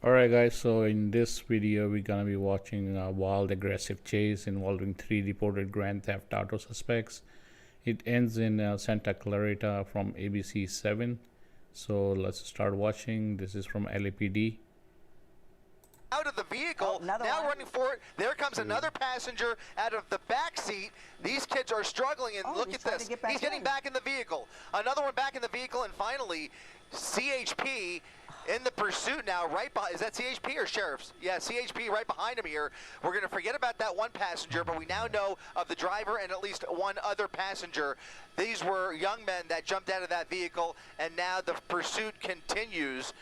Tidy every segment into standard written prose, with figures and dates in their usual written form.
Alright guys, so in this video we're gonna be watching a wild aggressive chase involving 3 reported Grand Theft Auto suspects. It ends in Santa Clarita from ABC 7. So let's start watching. This is from LAPD. Out of the vehicle, now running for it. There comes another passenger out of the back seat. These kids are struggling, and look at this. He's getting back in the vehicle. Another one back in the vehicle, and finally, CHP in the pursuit now, right behind. Is that CHP or sheriffs? Yeah, CHP right behind him here. We're going to forget about that one passenger, but we now know of the driver and at least one other passenger. These were young men that jumped out of that vehicle, and now the pursuit continues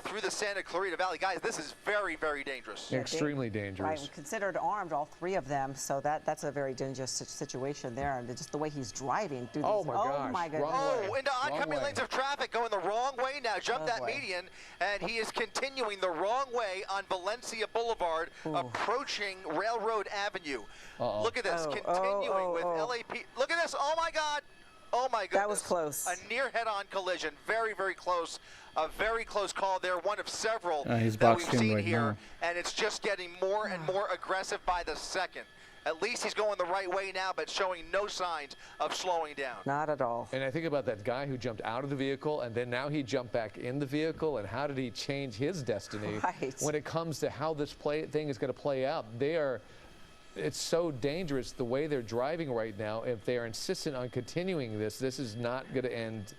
through the Santa Clarita Valley. Guys, this is very, very dangerous. Yeah, extremely dangerous. Right, considered armed, all 3 of them, so that's a very dangerous situation there. And just the way he's driving through these. Oh my goodness. Oh, into oncoming lanes of traffic, going the wrong way now. Jumped that median, and he is continuing the wrong way on Valencia Boulevard, approaching Railroad Avenue. Look at this, continuing with LAP. Look at this, oh my God. Oh my goodness. That was close. A near head-on collision, very, very close. A very close call there, one of several that we've seen right here. now. And it's just getting more and more aggressive by the second. At least he's going the right way now, but showing no signs of slowing down. Not at all. And I think about that guy who jumped out of the vehicle, and then now he jumped back in the vehicle, and how did he change his destiny when it comes to how this thing is going to play out? It's so dangerous the way they're driving right now. If they are insistent on continuing this is not going to end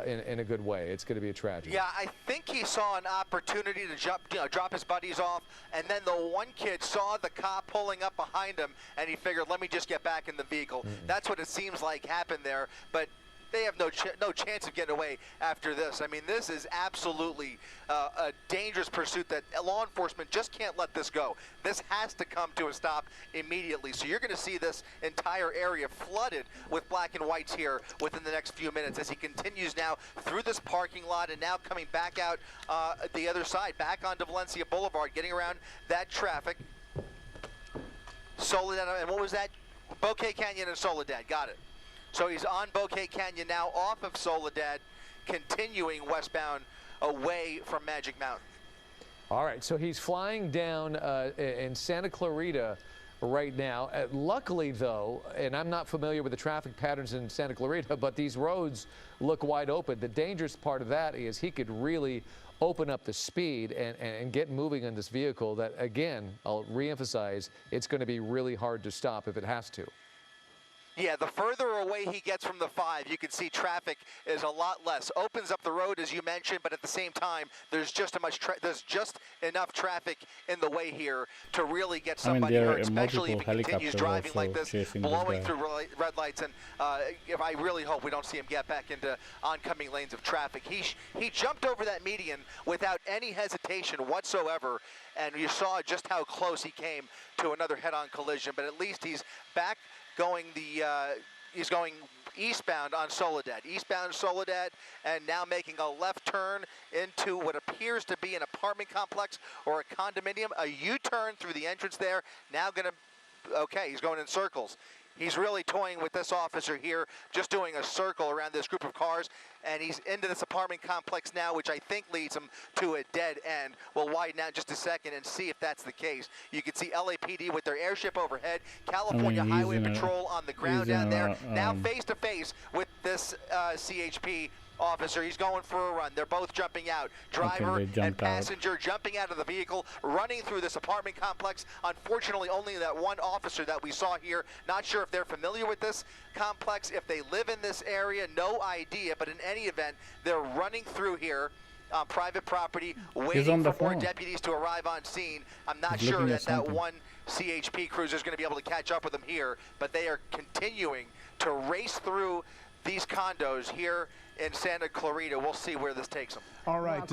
in a good way. It's going to be a tragedy. Yeah, I think he saw an opportunity to drop his buddies off, and then the one kid saw the cop pulling up behind him, and he figured, let me just get back in the vehicle. That's what it seems like happened there, but they have no chance of getting away after this. I mean, this is absolutely a dangerous pursuit that law enforcement just can't let this go. This has to come to a stop immediately. So you're going to see this entire area flooded with black and whites here within the next few minutes as he continues now through this parking lot and now coming back out the other side, back onto Valencia Boulevard, getting around that traffic. Soledad, and what was that? Bouquet Canyon and Soledad, got it. So he's on Bouquet Canyon now, off of Soledad, continuing westbound away from Magic Mountain. All right, so he's flying down in Santa Clarita right now. Luckily, though, and I'm not familiar with the traffic patterns in Santa Clarita, but these roads look wide open. The dangerous part of that is he could really open up the speed and get moving on this vehicle that, again, I'll reemphasize, it's going to be really hard to stop if it has to. Yeah, the further away he gets from the 5, you can see traffic is a lot less. Opens up the road, as you mentioned, but at the same time, there's just enough traffic in the way here to really get somebody hurt, especially if he continues driving like this, blowing through red lights. And if I really hope we don't see him get back into oncoming lanes of traffic. He jumped over that median without any hesitation whatsoever, and you saw just how close he came to another head-on collision. But at least he's back going he's going eastbound on Soledad, and now making a left turn into what appears to be an apartment complex or a condominium, a U-turn through the entrance there. Now he's going in circles. He's really toying with this officer here, just doing a circle around this group of cars, and he's into this apartment complex now, which I think leads him to a dead end. We'll widen out just a second and see if that's the case. You can see LAPD with their airship overhead, California Highway Patrol on the ground down there, now face-to-face with this CHP officer. He's going for a run. They're both jumping out. Driver and passenger jumping out of the vehicle, running through this apartment complex. Unfortunately, only that one officer that we saw here. Not sure if they're familiar with this complex, if they live in this area, no idea. But in any event, they're running through here on private property, waiting for more deputies to arrive on scene. I'm not sure that one CHP cruiser is going to be able to catch up with them here, but they are continuing to race through these condos here in Santa Clarita. We'll see where this takes them. All right.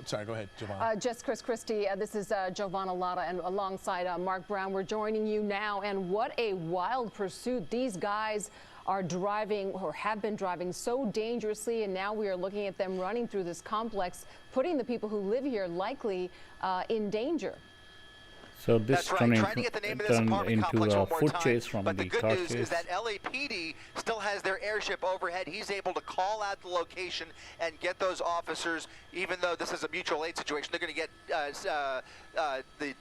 Sorry, go ahead, Giovanna. Just Chris Christie. This is Giovanna Lotta, and alongside Mark Brown. We're joining you now. And what a wild pursuit. These guys are driving or have been driving so dangerously, and now we are looking at them running through this complex, putting the people who live here likely in danger. So this That's right. turned Trying to get the name of this turned apartment into complex a one more foot time. chase from But the the good car news chase. is that LAPD still has their airship overhead. He's able to call out the location and get those officers, even though this is a mutual aid situation. They're going to get the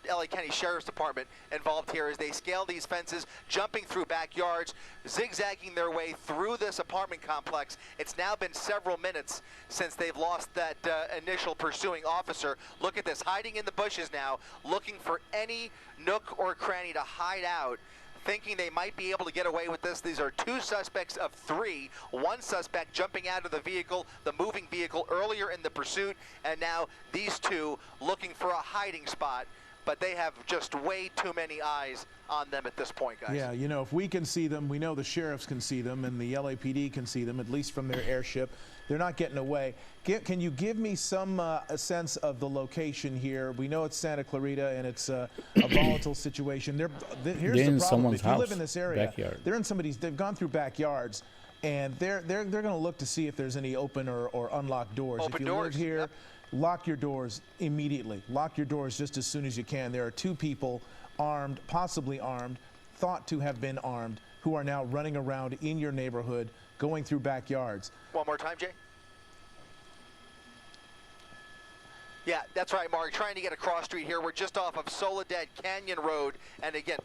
LA County Sheriff's Department involved here as they scale these fences, jumping through backyards, zigzagging their way through this apartment complex. It's now been several minutes since they've lost that initial pursuing officer. Look at this, hiding in the bushes now, looking for any nook or cranny to hide out, thinking they might be able to get away with this. These are 2 suspects of 3. 1 suspect jumping out of the vehicle, the moving vehicle, earlier in the pursuit, and now these 2 looking for a hiding spot. But they have just way too many eyes on them at this point, guys. Yeah, you know, if we can see them, we know the sheriffs can see them, and the LAPD can see them, at least from their airship. They're not getting away. Can you give me some a sense of the location here? We know it's Santa Clarita, and it's a volatile situation. Here's They're the in problem. someone's If you live house, in this area, backyard. they're in somebody's. They've gone through backyards, and they're going to look to see if there's any open or unlocked doors. Open if you doors, live here, yep. lock your doors immediately. Lock your doors just as soon as you can. There are 2 people armed, possibly armed, thought to have been armed, who are now running around in your neighborhood, going through backyards. One more time, Jay. Yeah, that's right, Mark. Trying to get across street here. We're just off of Soledad Canyon Road, and again,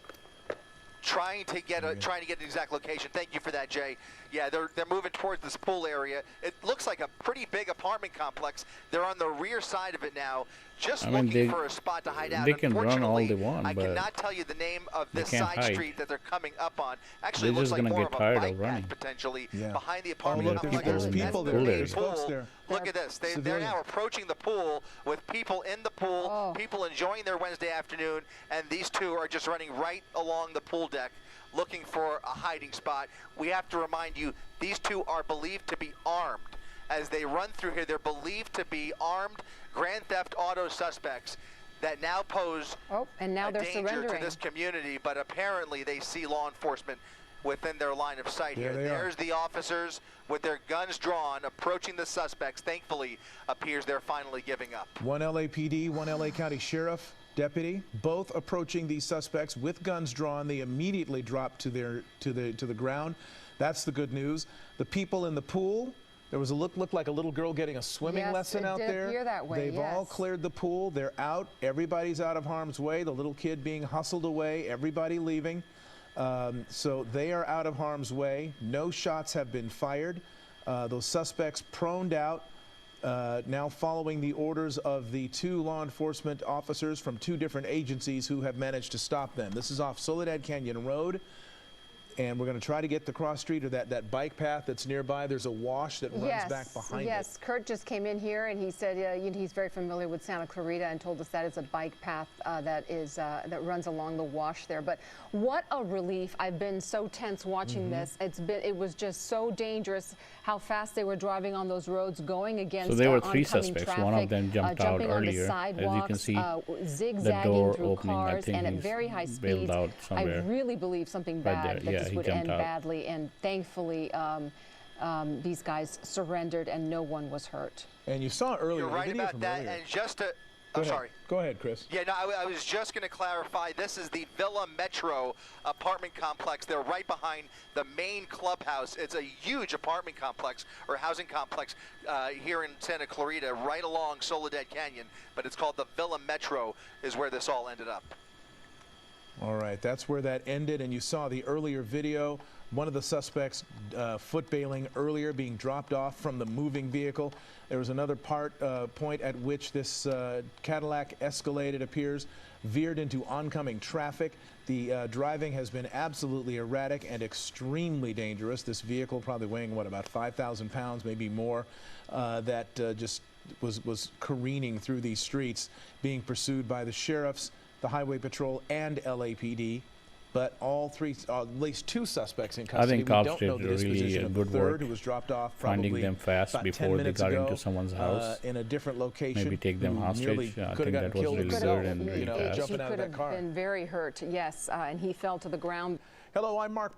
trying to get an exact location. Thank you for that, Jay. Yeah, they're moving towards this pool area. It looks like a pretty big apartment complex. They're on the rear side of it now, just looking for a spot to hide out. They can run all they Unfortunately, want, I but cannot tell you the name of this can't side hide. street that they're coming up on. Actually, it They're looks just like gonna more get of a tired of bike running. path potentially Yeah. behind the Oh, apartment look, complex. there's That's people the there. main There's folks pool. there. Look at this. They're Civilians. now approaching the pool with people in the pool, Oh. people enjoying their Wednesday afternoon, and these 2 are just running right along the pool deck looking for a hiding spot. We have to remind you, these 2 are believed to be armed. As they run through here, they're believed to be armed Grand Theft Auto suspects that now pose and now a they're danger surrendering. to this community, but apparently they see law enforcement within their line of sight here. There they are. There's the officers with their guns drawn, approaching the suspects. Thankfully, appears they're finally giving up. 1 LAPD, 1 LA County Sheriff deputy, both approaching these suspects with guns drawn. They immediately drop to the ground. That's the good news. The people in the pool, there was looked like a little girl getting a swimming Yes, lesson it out did there. appear that way, They've all yes. cleared the pool. They're out. Everybody's out of harm's way. The little kid being hustled away. Everybody leaving. So they are out of harm's way. No shots have been fired. Those suspects proned out. Now following the orders of the 2 law enforcement officers from 2 different agencies who have managed to stop them. This is off Soledad Canyon Road, and we're going to try to get the cross street or that bike path that's nearby. There's a wash that runs back behind it. Yes, Kurt just came in here and he said he's very familiar with Santa Clarita and told us that it's a bike path that runs along the wash there. But what a relief! I've been so tense watching this. It was just so dangerous how fast they were driving on those roads, going against So there were 3 oncoming suspects. traffic, One of them jumped out jumping on the earlier. As you can sidewalks, see, the zigzagging door through opening. I cars, think and at he's very high bailed speeds. out I somewhere. really believe something Right bad there. that Yeah, this he would jumped end out. badly, and thankfully these guys surrendered and no one was hurt. And you saw earlier. You're the right video about from that, earlier. and just to... Go I'm ahead. sorry. Go ahead, Chris. Yeah, no, I was just going to clarify. This is the Villa Metro apartment complex. They're right behind the main clubhouse. It's a huge apartment complex or housing complex here in Santa Clarita, right along Soledad Canyon. But it's called the Villa Metro, is where this all ended up. All right, that's where that ended, and you saw the earlier video. One of the suspects foot bailing earlier, being dropped off from the moving vehicle. There was another point at which this Cadillac Escalade, it appears, veered into oncoming traffic. The driving has been absolutely erratic and extremely dangerous. This vehicle, probably weighing, what, about 5,000 pounds, maybe more, that just was careening through these streets, being pursued by the sheriffs, the Highway Patrol, and LAPD. But all 3, at least 2 suspects in custody. I think we cops don't did know the really disposition of the good 3rd, work who was dropped off finding probably them fast about 10 before they minutes got ago, into someone's house. in a different location. Maybe take them who hostage. nearly I could think have gotten that was killed really himself, good and really fast. jumping out of that car. He could have been very hurt, yes, and he fell to the ground. Hello, I'm Mark.